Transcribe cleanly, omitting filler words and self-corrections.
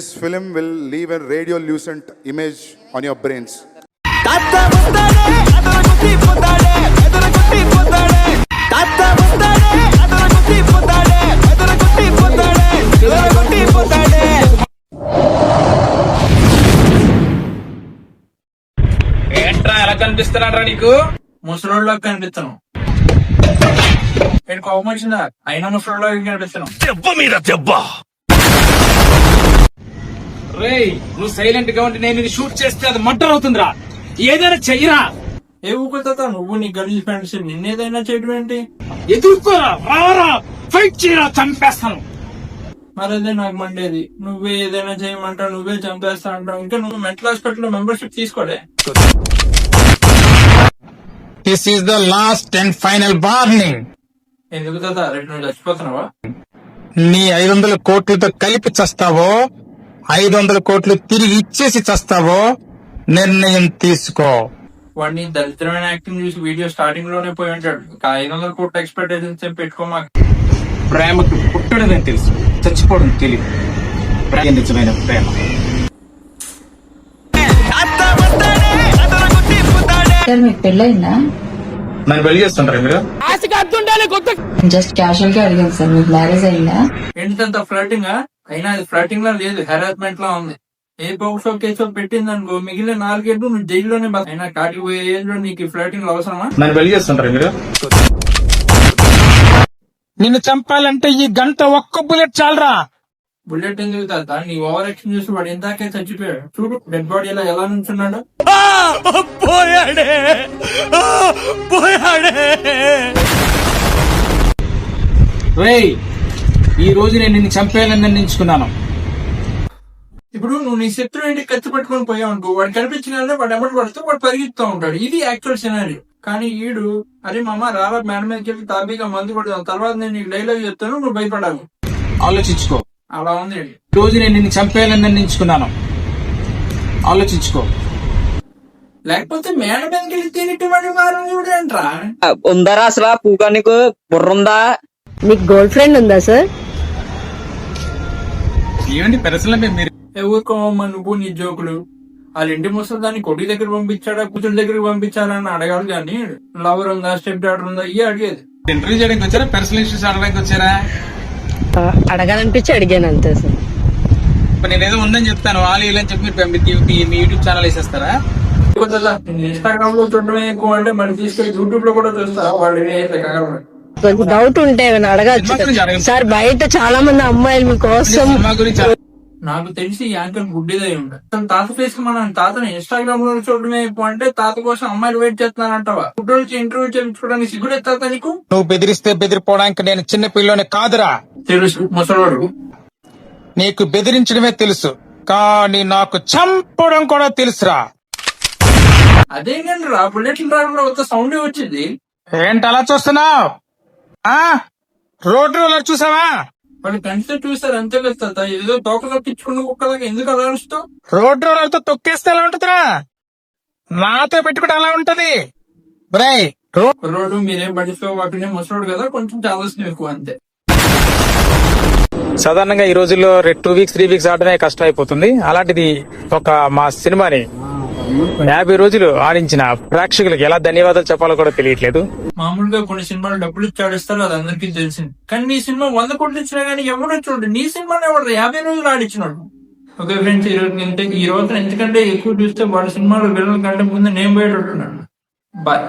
This film will leave a radiolucent image on your brains. ఏంట్రా ఎలా కనిపిస్తున్నాడ్రా నీకు? ముసలోళ్ళ కనిపిస్తాను. నేను కోపం వచ్చిందా? అయినా ముసలోళ్ళ కనిపిస్తాను. దెబ్బ మీద దెబ్బ. రేయ్, నువ్వు సైలెంట్ గా ఉంటే నేను షూట్ చేస్తే అది మర్డర్ అవుతుందిరా. ఏదైనా చెయ్యరా. ఏ ఊపుతా నువ్వు నీ గలీజ్ ఫ్రెండ్స్ నిన్నేదైనా చేయడం ఏంటి? ఎదుర్కోరా, రారా, ఫైట్ చేయరా, చంపేస్తాను. మరదే నాకు మండేది. నువ్వే ఏదైనా చేయమంటావు, నువ్వే చంపేస్తా అంటావు. ఇంకా నువ్వు మెంటల్ హాస్పిటల్ లో మెంబర్షిప్ తీసుకోలే. This is the last and final warning. ఎందుకు తాత రేపు నువ్వు చచ్చిపోతున్నావా? నీ 500 కోట్లతో కలిపి చస్తావో 500 కోట్లు తిరిగి ఇచ్చేసి చస్తావో నిర్ణయం తీసుకో. వాడిని దరిద్రమైన యాక్టింగ్ చూసి వీడియో స్టార్టింగ్ లోనే పోయి ఉంటాడు. 500 కోట్ల ఎక్స్పెక్టేషన్స్ ఏం పెట్టుకోమా. ప్రేమకు పుట్టడదని తెలుసు, చచ్చిపోవడం తెలియదు. నిజమైన ప్రేమ. మీకు పెళ్ళయిందా? నన్ను పెళ్లి చేస్తుంటారా మీరు? జస్ట్ క్యాజువల్ గా అడిగాను సార్, మీకు మ్యారేజ్ అయిందా? ఏంటంత ఫ్లర్టింగ్? అయినా అది ఫ్లర్టింగ్ లా లేదు, హెరాస్మెంట్ లా ఉంది. ఏ పౌషో కేసో పెట్టింది అనుకో, మిగిలిన 4 ఏళ్ళు నువ్వు జైల్లోనే. అయినా కాటికి పోయే ఏజ్ లో నీకు ఫ్లర్టింగ్ అవసరమా? నన్ను పెళ్లి చేస్తుంటారా మీరు? నిన్ను చంపాలంటే ఈ గంట ఒక్క బుల్లెట్ చాలరా. బుల్లెట్ ఎందుకు తాత? నీ ఓవర్ యాక్షన్ చూసి వాడు ఇందాకే చచ్చిపోయాడు. చూడు డెడ్ బాడీ ఎలా నుంచున్నాడు. రేయ్, ఈ రోజు నేను నిన్ను చంపేయాలని నిర్ణయించుకున్నాను. ఇప్పుడు నువ్వు నీ శత్రువు ఇంటికి కత్తి పట్టుకొని పోయావు అనుకో, వాడు కనిపించిన వాడు ఎమ్మటి పడుతూ వాడు పరిగెత్తుతూ ఉంటాడు. ఇది యాక్చువల్ సినారియో. కానీ ఈడు అరే మామ రారా మేడ మీదకి వెళ్ళి తాబీగా మందు కొడతాను, తర్వాత నేను నీకు డైలాగ్ చెప్తాను, నువ్వు భయపడావు. ఆలోచించుకో. అలా ఉంది. ఈ రోజు నేను నిన్ను చంపేయాలని నిర్ణయించుకున్నాను. ఆలోచించుకో. లేకపోతే మేడ మీదకి వెళ్ళి తిరిగి వాడి వారం చూడంట్రా. ఉందరా అసలు పూగా నీకు బుర్రుందా? మీకు గర్ల్ ఫ్రెండ్ ఉందా సార్? ఏమండి పెరసల మీరు? ఎవరుకోమా నువ్వు నీ జోకులు. వాళ్ళ ఇంటి ముసలి దాన్ని కొడుకు దగ్గర పంపించాడా కూతురు దగ్గరికి పంపించాలని అడగాలి కానీ లవర్ ఉందా స్టెప్ డాటర్ ఉందా ఇవి అడిగేది. ఇంటర్వ్యూ చేయడానికి వచ్చారా, పర్సనల్ ఇష్యూస్ అడగడానికి వచ్చారా? అడగాలనిపించి అడిగాను అంతే సార్. నేనేదో ఉందని చెప్తాను, వాళ్ళు ఇలా చెప్పి మీరు మీ యూట్యూబ్ ఛానల్ వేసేస్తారా? ఇన్స్టాగ్రామ్ లో చూడడమే ఎక్కువ అంటే మరి తీసుకెళ్లి యూట్యూబ్ లో కూడా చూస్తారా? వాళ్ళు కొంచెం డౌట్ ఉంటే ఏమైనా అడగచ్చు సార్. బయట చాలా మంది అమ్మాయిలు మీకోసం. సినిమా గురించి నాకు తెలిసి యాంకర్ గుడ్డిదై ఉంటాయి. తాత ఫేస్ కి మనం తాతని ఇన్స్టాగ్రామ్ లో చూడడమే ఎక్కువ అంటే తాత కోసం అమ్మాయిలు వెయిట్ చేస్తున్నారంటావా? ఫుడ్ ఇంటర్వ్యూ చేయించుకోవడానికి సిగ్గుడెత్తా నీకు? నువ్వు బెదిరిస్తే బెదిరిపోవడానికి నేను చిన్న పిల్లోని కాదురా. తెలుసు ముసలోడు. నీకు బెదిరించడమే తెలుసు, కానీ నాకు చంపడం కూడా తెలుసురా. అదే కానీ రా బుల్లెట్లు రాకుండా ఒక సౌండ్ వచ్చింది. ఏంటి అలా చూస్తున్నావు? రోడ్ రోలర్ చూసావా? వాళ్ళు కంటితో చూస్తారు అంతే కదా తాత. ఏదో తోకలో పిచ్చుకున్న కుక్కలాగా ఎందుకు అలా అరుస్తావు? రోడ్ రోలర్ తో తొక్కేస్తే ఎలా ఉంటుందిరా? నాతో పెట్టుకుంటే అలా ఉంటది. రోడ్డు మీరేం పట్టించుకోవాలంటే ముసలోడు కదా, కొంచెం చాలాసిన ఎక్కువ అంతే. సాధారణంగా ఈ రోజుల్లో 2 వీక్స్ 3 వీక్స్ ఆడడమే కష్టం అయిపోతుంది. అలాంటిది మా సినిమాని 50 రోజులు ఆడించిన ప్రేక్షకులకు ఎలా ధన్యవాదాలు చెప్పాలో కూడా తెలియట్లేదు. మామూలుగా కొన్ని సినిమాలు డబ్బులు ఇచ్చి ఆడిస్తారు, అది అందరికీ తెలిసింది. కానీ నీ సినిమా 100 కోట్లు ఇచ్చినా గానీ ఎవరో చూడండి, నీ సినిమాని ఎవరు 50 రోజులు ఆడించినాడు. ఓకే ఫ్రెండ్స్, ఈ రోజున ఎందుకంటే ఎక్కువ చూస్తే వాడి సినిమాలో విలన్ కంటే ముందు నేను బయట ఉంటున్నాను. బాయ్.